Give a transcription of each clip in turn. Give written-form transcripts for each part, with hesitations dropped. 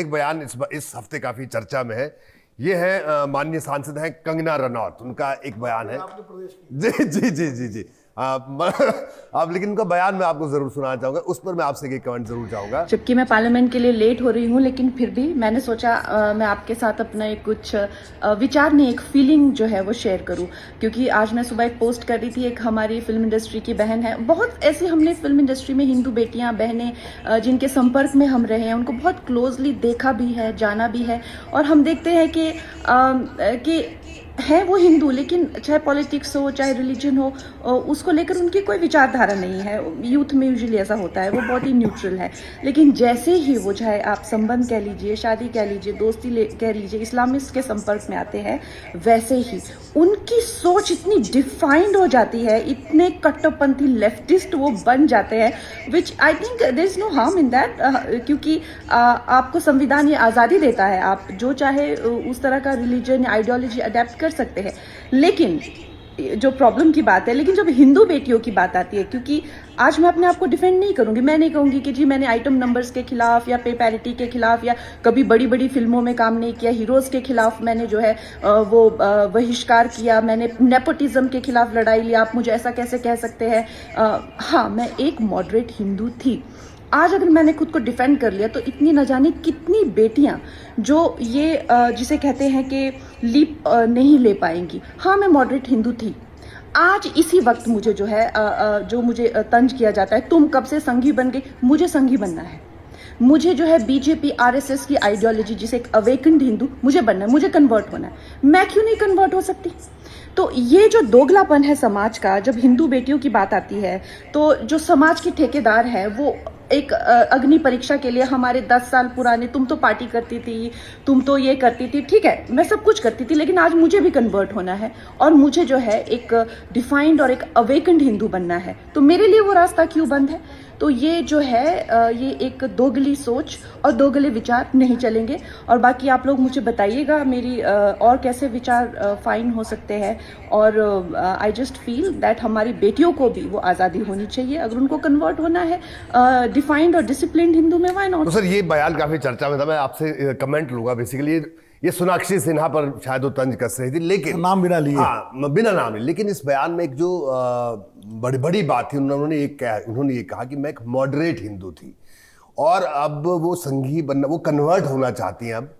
एक बयान इस हफ्ते काफी चर्चा में है। ये है माननीय सांसद हैं कंगना रनौत, उनका एक बयान है। जी जी जी जी जी आप लेकिन उनका बयान मैं आपको जरूर सुनाना चाहूंगा, उस पर मैं आपसे एक कमेंट जरूर चाहूंगा। जबकि मैं पार्लियामेंट के लिए लेट हो रही हूँ, लेकिन फिर भी मैंने सोचा मैं आपके साथ अपना एक कुछ विचार नहीं, एक फीलिंग जो है वो शेयर करूँ। क्योंकि आज मैं सुबह एक पोस्ट कर रही थी, एक हमारी फिल्म इंडस्ट्री की बहन है, बहुत ऐसी हमने फिल्म इंडस्ट्री में हिंदू बेटियां बहनें जिनके संपर्क में हम रहे हैं, उनको बहुत क्लोजली देखा भी है, जाना भी है। और हम देखते हैं कि है वो हिंदू, लेकिन चाहे पॉलिटिक्स हो चाहे रिलीजन हो, उसको लेकर उनकी कोई विचारधारा नहीं है। यूथ में यूजुअली ऐसा होता है, वो बहुत ही न्यूट्रल है। लेकिन जैसे ही वो, चाहे आप संबंध कह लीजिए, शादी कह लीजिए, दोस्ती कह लीजिए, इस्लामिस्ट के संपर्क में आते हैं, वैसे ही उनकी सोच इतनी डिफाइंड हो जाती है, इतने कट्टरपंथी लेफ्टिस्ट वो बन जाते हैं, which I think there is no harm in that. क्योंकि आपको संविधान ये आज़ादी देता है, आप जो चाहे उस तरह का रिलीजन आइडियोलॉजी अडेप्ट कर सकते हैं। लेकिन जो प्रॉब्लम की बात है, लेकिन जब हिंदू बेटियों की बात आती है, क्योंकि आज मैं अपने आप को डिफेंड नहीं करूंगी, मैं नहीं कहूंगी कि जी मैंने आइटम नंबर्स के खिलाफ या पे पैरिटी के खिलाफ या कभी बड़ी बड़ी फिल्मों में काम नहीं किया, हीरोज के खिलाफ मैंने जो है वो बहिष्कार किया, मैंने नेपोटिज्म के खिलाफ लड़ाई लिया, आप मुझे ऐसा कैसे कह सकते हैं। हाँ, मैं एक मॉडरेट हिंदू थी। आज अगर मैंने खुद को डिफेंड कर लिया तो इतनी न जाने कितनी बेटियां जो ये जिसे कहते हैं कि लीप नहीं ले पाएंगी। हाँ, मैं मॉडरेट हिंदू थी। आज इसी वक्त मुझे जो है जो मुझे तंज किया जाता है, तुम कब से संघी बन गई, मुझे संघी बनना है। मुझे जो है बीजेपी आरएसएस की आइडियोलॉजी, जिसे एक अवेकन्ड हिंदू मुझे बनना है, मुझे कन्वर्ट होना है। मैं क्यों नहीं कन्वर्ट हो सकती? तो ये जो दोगलापन है समाज का, जब हिंदू बेटियों की बात आती है, तो जो समाज के ठेकेदार है वो एक अग्नि परीक्षा के लिए हमारे 10 साल पुराने, तुम तो पार्टी करती थी, तुम तो ये करती थी, ठीक है मैं सब कुछ करती थी, लेकिन आज मुझे भी कन्वर्ट होना है और मुझे जो है एक डिफाइंड और एक अवेकन्ड हिंदू बनना है। तो मेरे लिए वो रास्ता क्यों बंद है? तो ये जो है ये एक दोगली सोच और दोगले विचार नहीं चलेंगे। और बाकी आप लोग मुझे बताइएगा मेरी और कैसे विचार फाइन हो सकते हैं। और आई जस्ट फील दैट हमारी बेटियों को भी वो आज़ादी होनी चाहिए। अगर उनको कन्वर्ट होना है डिफाइंड और डिसिप्लिन्ड हिंदू में, व्हाई नॉट? तो सर ये बयान काफी चर्चा में था, मैं आपसे कमेंट लूंगा। बेसिकली ये सोनाक्षी सिन्हा पर शायद वो तंज कस रही थी, लेकिन नाम बिना लिए, हाँ बिना नाम लिए। लेकिन इस बयान में एक जो बड़ी बड़ी बात थी, उन्होंने ये कहा कि मैं एक मॉडरेट हिंदू थी और अब वो संघी बनना, वो कन्वर्ट होना चाहती हैं, अब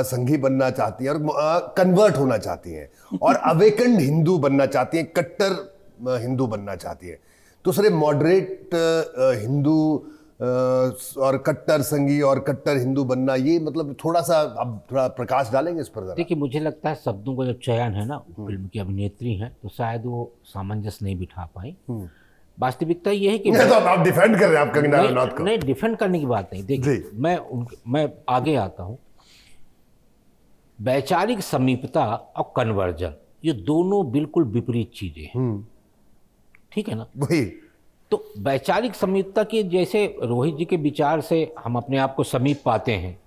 संघी बनना चाहती हैं और कन्वर्ट होना चाहती हैं और अवेकन्ड हिंदू बनना चाहती हैं, कट्टर हिंदू बनना चाहती हैं। तो सर मॉडरेट हिंदू और कट्टर संघी और कट्टर हिंदू बनना, ये मतलब थोड़ा सा अब थोड़ा प्रकाश डालेंगे इस पर? देखिए, मुझे लगता है शब्दों का जो चयन है ना, फिल्म की अभिनेत्री हैं तो शायद वो सामंजस्य नहीं बिठा पाई। वास्तविकता ये है कि तो आप डिफेंड कर रहे हैं आप कंगना रनौत को? नहीं, डिफेंड करने की बात नहीं। देखिए, मैं आगे आता हूँ। वैचारिक समीपता और कन्वर्जन, ये दोनों बिल्कुल विपरीत चीजें हैं, ठीक है ना? वही तो वैचारिक समीपता की, जैसे रोहित जी के विचार से हम अपने आप को समीप पाते हैं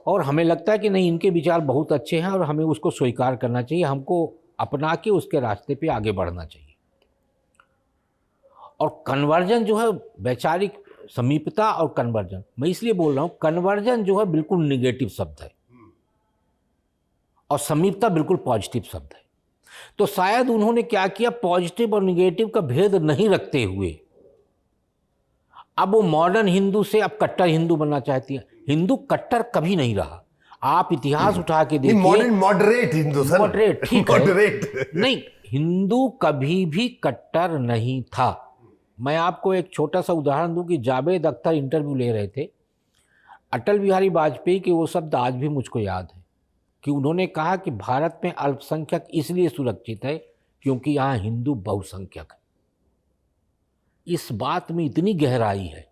और हमें लगता है कि नहीं, इनके विचार बहुत अच्छे हैं और हमें उसको स्वीकार करना चाहिए, हमको अपना के उसके रास्ते पे आगे बढ़ना चाहिए। और कन्वर्जन जो है, वैचारिक समीपता और कन्वर्जन, मैं इसलिए बोल रहा हूँ, कन्वर्जन जो है बिल्कुल निगेटिव शब्द है और समीपता बिल्कुल पॉजिटिव शब्द है। तो शायद उन्होंने क्या किया, पॉजिटिव और निगेटिव का भेद नहीं रखते हुए अब वो मॉडर्न हिंदू से अब कट्टर हिंदू बनना चाहती है। हिंदू कट्टर कभी नहीं रहा। आप इतिहास उठा के देखिए, मॉडरेट हिंदू सर, मॉडरेट, ठीक है। नहीं, हिंदू कभी भी कट्टर नहीं था। मैं आपको एक छोटा सा उदाहरण दूं कि जावेद अख्तर इंटरव्यू ले रहे थे अटल बिहारी वाजपेयी के, वो शब्द आज भी मुझको याद है कि उन्होंने कहा कि भारत में अल्पसंख्यक इसलिए सुरक्षित है क्योंकि यहाँ हिंदू बहुसंख्यक है। इस बात में इतनी गहराई है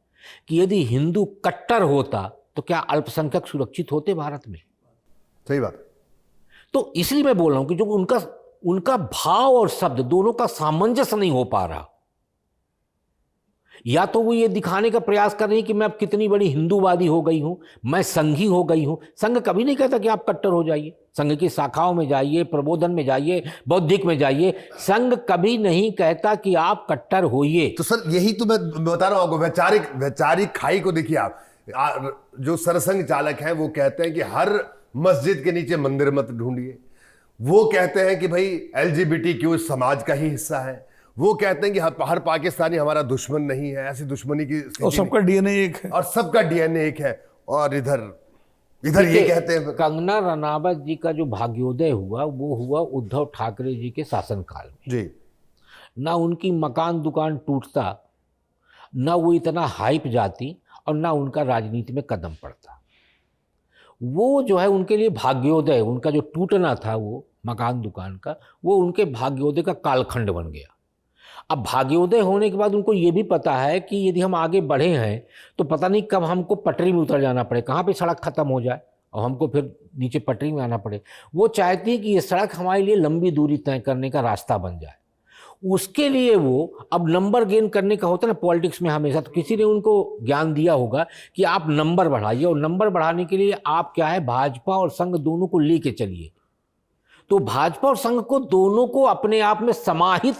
कि यदि हिंदू कट्टर होता तो क्या अल्पसंख्यक सुरक्षित होते भारत में? सही बात। तो इसलिए मैं बोल रहा हूं कि जो उनका भाव और शब्द दोनों का सामंजस्य नहीं हो पा रहा। या तो वो ये दिखाने का प्रयास कर रही है कि मैं अब कितनी बड़ी हिंदूवादी हो गई हूं, मैं संघी हो गई हूं। संघ कभी नहीं कहता कि आप कट्टर हो जाइए। संघ की शाखाओं में जाइए, प्रबोधन में जाइए, बौद्धिक में जाइए, संघ कभी नहीं कहता कि आप कट्टर होइए। तो सर यही तो मैं बता रहा हूं आपको, वैचारिक खाई को देखिए आप। जो सरसंघ चालक हैं वो कहते हैं कि हर मस्जिद के नीचे मंदिर मत ढूंढिए। वो कहते हैं कि भाई LGBTQ इस समाज का ही हिस्सा है। वो कहते हैं कि हर पाकिस्तानी हमारा दुश्मन नहीं है, ऐसी दुश्मनी की और सबका DNA एक है। और सबका DNA एक है। और इधर ये कहते हैं। कंगना रनावत जी का जो भाग्योदय हुआ वो हुआ उद्धव ठाकरे जी के शासनकाल में जी। ना उनकी मकान दुकान टूटता, ना वो इतना हाइप जाती, और ना उनका राजनीति में कदम पड़ता। वो जो है उनके लिए भाग्योदय, उनका जो टूटना था वो मकान दुकान का, वो उनके भाग्योदय का कालखंड बन गया। अब भाग्योदय होने के बाद उनको ये भी पता है कि यदि हम आगे बढ़े हैं तो पता नहीं कब हमको पटरी में उतर जाना पड़े, कहाँ पे सड़क ख़त्म हो जाए और हमको फिर नीचे पटरी में आना पड़े। वो चाहती है कि ये सड़क हमारे लिए लंबी दूरी तय करने का रास्ता बन जाए। उसके लिए वो अब नंबर गेन करने का होता है ना पॉलिटिक्स में हमेशा, तो किसी ने उनको ज्ञान दिया होगा कि आप नंबर बढ़ाइए, और नंबर बढ़ाने के लिए आप क्या है, भाजपा और संघ दोनों को लेके चलिए। तो भाजपा और संघ को दोनों को अपने आप में समाहित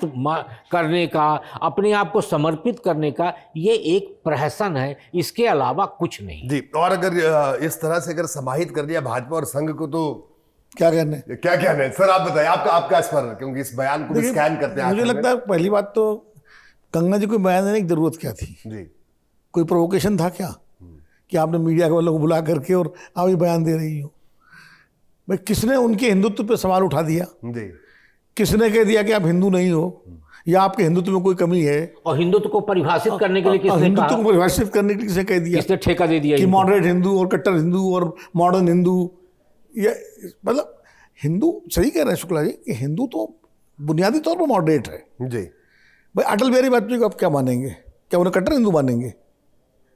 करने का, अपने आप को समर्पित करने का ये एक प्रहसन है, इसके अलावा कुछ नहीं जी। और अगर इस तरह से अगर समाहित कर दिया भाजपा और संघ को तो क्या कहने सर आप बताइए, आपका इस पर, क्योंकि इस बयान को भी स्कैन करते हैं। मुझे लगता है पहली बात तो कंगना जी को बयान देने की जरूरत क्या थी जी? कोई प्रोवोकेशन था क्या कि आपने मीडिया वालों को बुला करके और आप ये बयान दे रही हो? भाई किसने उनके हिंदुत्व पे सवाल उठा दिया जी? किसने कह दिया कि आप हिंदू नहीं हो या आपके हिंदुत्व में कोई कमी है? और हिंदुत्व को परिभाषित करने के लिए किसने हिंदुत्व कहा? को परिभाषित करने के लिए किसने कह दिया? किसने ठेका दे दिया कि इनको? मॉडरेट हिंदू और कट्टर हिंदू और मॉडर्न हिंदू, ये मतलब हिंदू, सही कह रहे हैं शुक्ला जी कि हिंदू तो बुनियादी तौर पर मॉडरेट है। जी। भाई अटल बिहारी वाजपेयी को आप क्या मानेंगे? क्या उन्हें कट्टर हिंदू मानेंगे?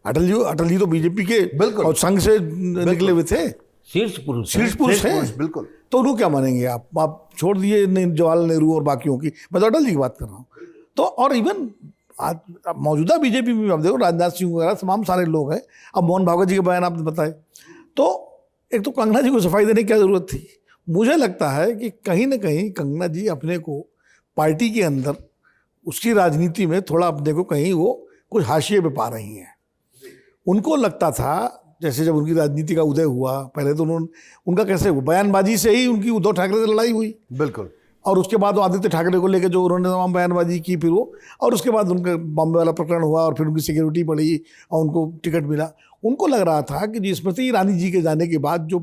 अटल जी तो बीजेपी के बिल्कुल और संघ से निकले हुए थे, शीर्ष पुरुष है। बिल्कुल। तो उन्हें क्या मानेंगे आप छोड़ दिए जवाहरलाल नेहरू और बाकियों की, मैं तो अटल जी की बात कर रहा हूँ। तो और इवन आज मौजूदा बीजेपी में आप देखो राजनाथ सिंह वगैरह तमाम सारे लोग हैं। अब मोहन भागवत जी के बयान आपने बताए, तो एक तो कंगना जी को सफाई देने की क्या जरूरत थी? मुझे लगता है कि कहीं ना कहीं कंगना जी अपने को पार्टी के अंदर उसकी राजनीति में थोड़ा अपने को कहीं वो कुछ हाशिए पे पा रही हैं। उनको लगता था जैसे जब उनकी राजनीति का उदय हुआ, पहले तो उनका कैसे हुआ, बयानबाजी से ही उनकी उद्धव ठाकरे से लड़ाई हुई। बिल्कुल। और उसके बाद वो आदित्य ठाकरे को लेकर जो उन्होंने तमाम बयानबाजी की, फिर वो, और उसके बाद उनका बॉम्बे वाला प्रकरण हुआ और फिर उनकी सिक्योरिटी बढ़ी और उनको टिकट मिला। उनको लग रहा था कि जी स्मृति ईरानी जी के जाने के बाद जो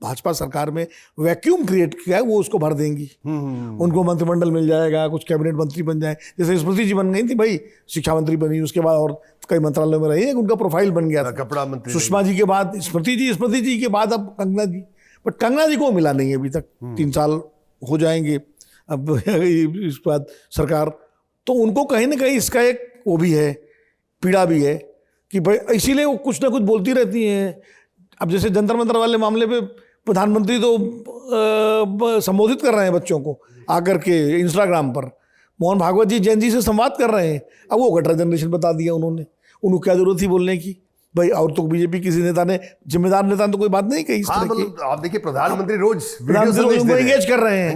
भाजपा सरकार में वैक्यूम क्रिएट किया है वो उसको भर देंगी। उनको मंत्रिमंडल मिल जाएगा, कुछ कैबिनेट मंत्री बन जाए, जैसे स्मृति जी बन गई थी भाई, शिक्षा मंत्री बनी, उसके बाद और कई मंत्रालयों में रही है, उनका प्रोफाइल बन गया था। कपड़ा मंत्री सुषमा जी के बाद स्मृति जी के बाद अब कंगना जी, बट कंगना जी को मिला नहीं है अभी तक। 3 साल हो जाएंगे अब इस बाद सरकार, तो उनको कहीं ना कहीं इसका एक वो भी है, पीड़ा भी है कि भाई इसीलिए वो कुछ ना कुछ बोलती रहती हैं। अब जैसे जंतर मंतर वाले मामले पे प्रधानमंत्री तो संबोधित कर रहे हैं बच्चों को आकर के इंस्टाग्राम पर, मोहन भागवत जी जैन जी से संवाद कर रहे हैं। अब वो गटर जनरेशन बता दिया उन्होंने, उनको क्या जरूरत थी बोलने की भाई? और तो बीजेपी किसी नेता ने, जिम्मेदार नेता ने तो कोई बात नहीं कही इस तरह की। आप देखिए प्रधानमंत्री रोज एंगेज कर रहे हैं,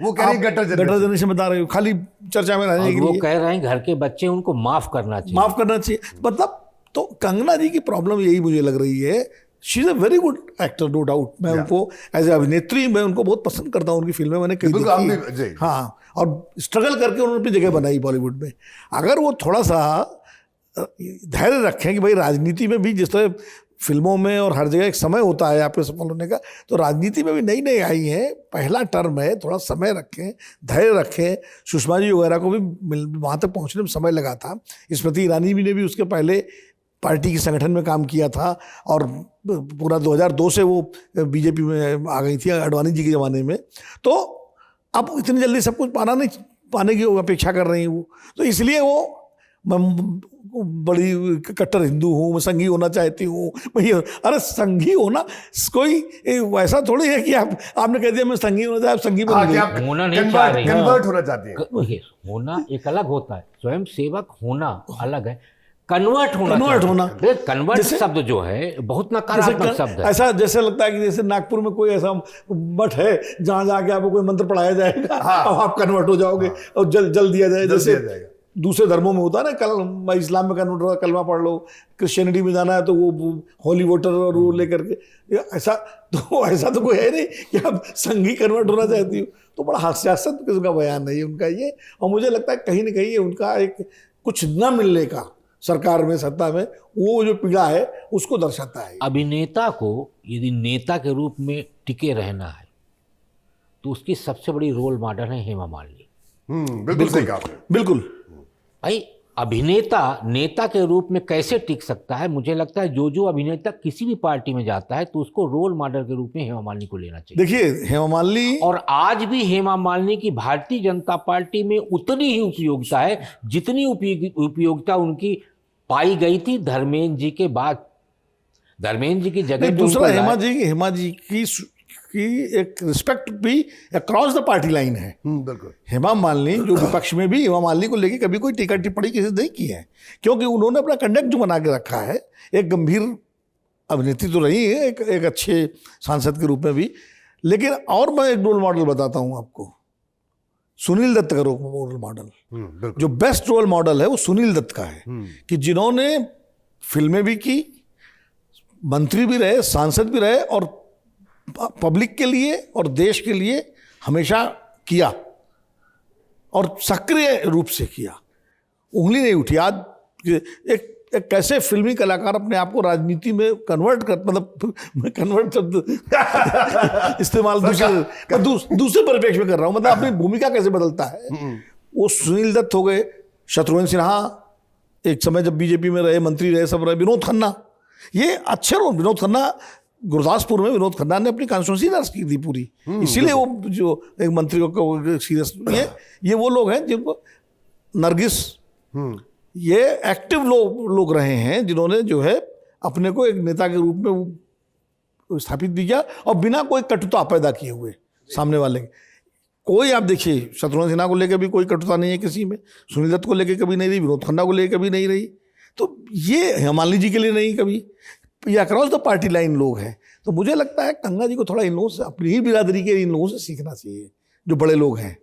वो कह रहे हैं गटर जनरेशन बता रहे हो, खाली चर्चा में रहने के लिए। वो कह रहे हैं घर के बच्चे उनको माफ करना चाहिए। मतलब तो कंगना जी की प्रॉब्लम यही मुझे लग रही है। She is a very good actor, no doubt. मैं उनको एज ए अभिनेत्री मैं उनको बहुत पसंद करता हूँ, उनकी फिल्में मैंने कई देखी। हाँ, और स्ट्रगल करके उन्होंने अपनी जगह बनाई बॉलीवुड में। अगर वो थोड़ा सा धैर्य रखें कि भाई राजनीति में भी जिस तरह फिल्मों में और हर जगह एक समय होता है आपके सफल होने का, तो राजनीति में भी नई नई आई हैं, पहला टर्म है, थोड़ा समय रखें, धैर्य रखें। सुषमा जी वगैरह को भी वहाँ तक पहुँचने में समय लगा था। स्मृति ईरानी भी ने भी उसके पहले पार्टी के संगठन में काम किया था और पूरा 2002 से वो बीजेपी में आ गई थी अडवाणी जी के ज़माने में। तो अब इतनी जल्दी सब कुछ पाने की अपेक्षा कर रही हैं वो, तो इसलिए वो मैं बड़ी कट्टर हिंदू हूँ, मैं संघी होना चाहती हूँ। भैया अरे संघी होना कोई वैसा थोड़ी है कि आपने कह दिया मैं संघी होना चाहती, आप संघी होना नहीं चाह रही, कन्वर्ट होना चाहती है। होना एक अलग होता है, स्वयं सेवक होना अलग है, कन्वर्ट होना। कन्वर्ट शब्द जो है बहुत नकारात्मक शब्द है। ऐसा जैसे लगता है कि जैसे नागपुर में कोई ऐसा मठ है जहाँ जाके आपको कोई मंत्र पढ़ाया जाएगा और आप कन्वर्ट हो जाओगे और जल दिया जाए, जैसे दूसरे धर्मों में होता है ना, कल इस्लाम में कन्वर्ट हो, कलमा पढ़ लो, क्रिश्चियनिटी में जाना है तो वो होली वाटर और वो लेकर के, ऐसा तो कोई है नहीं कि आप संघी कन्वर्ट होना चाहती हो। तो बड़ा हास्यास्पद किस्म का बयान है उनका ये, और मुझे लगता है कहीं ना कहीं ये उनका एक कुछ न मिलने का सरकार में, सत्ता में, वो जो पीड़ा है उसको दर्शाता है। अभिनेता को यदि नेता के रूप में टिके रहना है तो उसकी सबसे बड़ी रोल मॉडल है हेमा मालिनी। बिल्कुल सही कहा आपने। बिल्कुल भाई अभिनेता नेता के रूप में कैसे टिक सकता है? मुझे लगता है जो अभिनेता किसी भी पार्टी में जाता है तो उसको रोल मॉडल के रूप में हेमा मालिनी को लेना चाहिए। देखिए हेमा मालिनी, और आज भी हेमा मालिनी की भारतीय जनता पार्टी में उतनी ही उपयोगिता है जितनी उपयोगिता उनकी पाई गई थी धर्मेंद्र जी के बाद। धर्मेंद्र जी की जगह दूसरा हेमा जी की एक रिस्पेक्ट भी अक्रॉस द पार्टी लाइन है। बिल्कुल। हेमा मालिनी जो विपक्ष में भी हेमा मालिनी को लेके कभी कोई टीका टिप्पणी किसी नहीं की है, क्योंकि उन्होंने अपना कंडक्ट जो बना के रखा है, एक गंभीर अभिनेत्री तो रही है, एक अच्छे सांसद के रूप में भी। लेकिन और मैं एक रोल मॉडल बताता हूं आपको, सुनील दत्त का रोल मॉडल, जो बेस्ट रोल मॉडल है वो सुनील दत्त का है, कि जिन्होंने फिल्में भी की, मंत्री भी रहे, सांसद भी रहे, और पब्लिक के लिए और देश के लिए हमेशा किया, और सक्रिय रूप से किया, उंगली नहीं उठी। आज एक कैसे फिल्मी कलाकार अपने आप को राजनीति में कन्वर्ट कर, मतलब कन्वर्ट शब्द इस्तेमाल दूसरे परिप्रेक्ष्य में कर रहा हूं, मतलब अपनी भूमिका कैसे बदलता है। वो सुनील दत्त हो गए, शत्रुघ्न सिन्हा एक समय जब बीजेपी में रहे, मंत्री रहे, सब रहे, विनोद खन्ना, ये अच्छे रोल। विनोद खन्ना गुरदासपुर में विनोद खन्ना ने अपनी कॉन्स्टिट्यूंसी दर्ज की थी पूरी, इसीलिए वो जो एक मंत्री को सीरियस, ये वो लोग हैं जिनको, नरगिस, ये एक्टिव लोग रहे हैं जिन्होंने जो है अपने को एक नेता के रूप में स्थापित भी किया, और बिना कोई कटुता पैदा किए हुए सामने वाले। कोई आप देखिए, शत्रुघ्न सिन्हा को लेकर भी कोई कटुता नहीं है किसी में, सुनील दत्त को लेकर कभी नहीं रही, विनोद खन्ना को लेकर कभी नहीं रही, तो ये हेमा मालिनी जी के लिए नहीं कभी, ये अक्रॉस द पार्टी लाइन लोग हैं। तो मुझे लगता है कंगना जी को थोड़ा इन लोगों से, अपनी ही बिरादरी के इन लोगों से सीखना चाहिए जो बड़े लोग हैं।